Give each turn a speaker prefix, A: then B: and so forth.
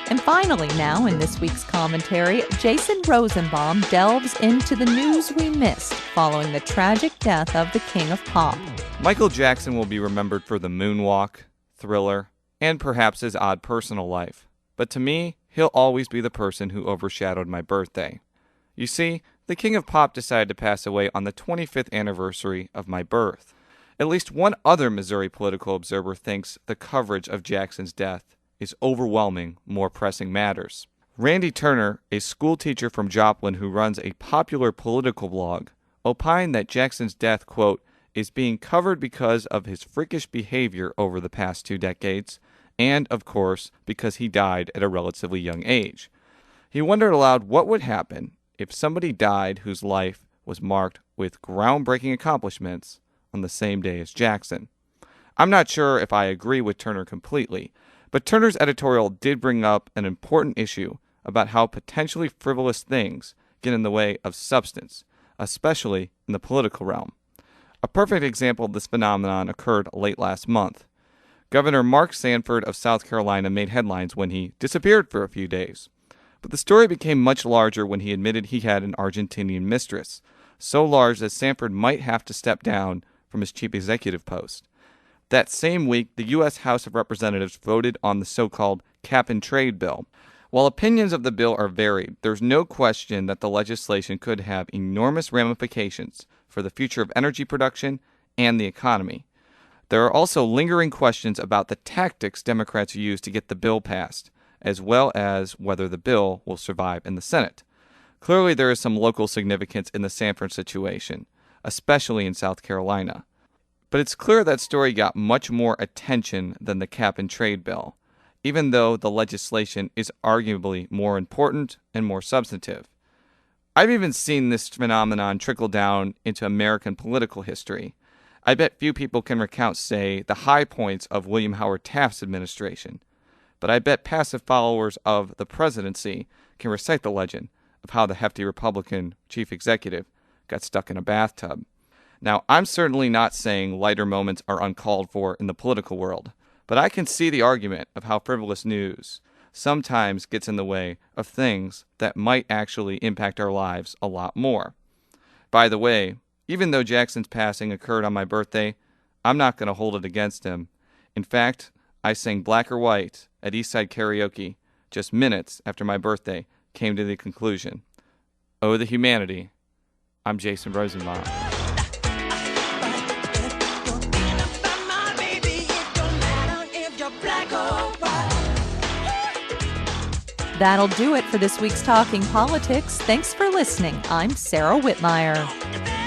A: And finally, now in this week's commentary, Jason Rosenbaum delves into the news we missed following the tragic death of the King of Pop.
B: Michael Jackson will be remembered for the moonwalk, Thriller, and perhaps his odd personal life. But to me, he'll always be the person who overshadowed my birthday. You see, the King of Pop decided to pass away on the 25th anniversary of my birth. At least one other Missouri political observer thinks the coverage of Jackson's death is overwhelming more pressing matters. Randy Turner, a schoolteacher from Joplin who runs a popular political blog, opined that Jackson's death, quote, is being covered because of his freakish behavior over the past 2 decades, and, of course, because he died at a relatively young age. He wondered aloud what would happen if somebody died whose life was marked with groundbreaking accomplishments on the same day as Jackson. I'm not sure if I agree with Turner completely, but Turner's editorial did bring up an important issue about how potentially frivolous things get in the way of substance, especially in the political realm. A perfect example of this phenomenon occurred late last month. Governor Mark Sanford of South Carolina made headlines when he disappeared for a few days. But the story became much larger when he admitted he had an Argentinian mistress, so large that Sanford might have to step down from his chief executive post. That same week, the U.S. House of Representatives voted on the so-called cap-and-trade bill. While opinions of the bill are varied, there's no question that the legislation could have enormous ramifications for the future of energy production and the economy. There are also lingering questions about the tactics Democrats used to get the bill passed, as well as whether the bill will survive in the Senate. Clearly, there is some local significance in the Sanford situation, especially in South Carolina. But it's clear that story got much more attention than the cap-and-trade bill, even though the legislation is arguably more important and more substantive. I've even seen this phenomenon trickle down into American political history. I bet few people can recount, say, the high points of William Howard Taft's administration, but I bet passive followers of the presidency can recite the legend of how the hefty Republican chief executive got stuck in a bathtub. Now, I'm certainly not saying lighter moments are uncalled for in the political world, but I can see the argument of how frivolous news sometimes gets in the way of things that might actually impact our lives a lot more. By the way, even though Jackson's passing occurred on my birthday, I'm not going to hold it against him. In fact, I sang Black or White at Eastside Karaoke just minutes after my birthday came to the conclusion. Oh, the humanity. I'm Jason Rosenbaum.
A: That'll do it for this week's Talking Politics. Thanks for listening. I'm Sarah Whitmire.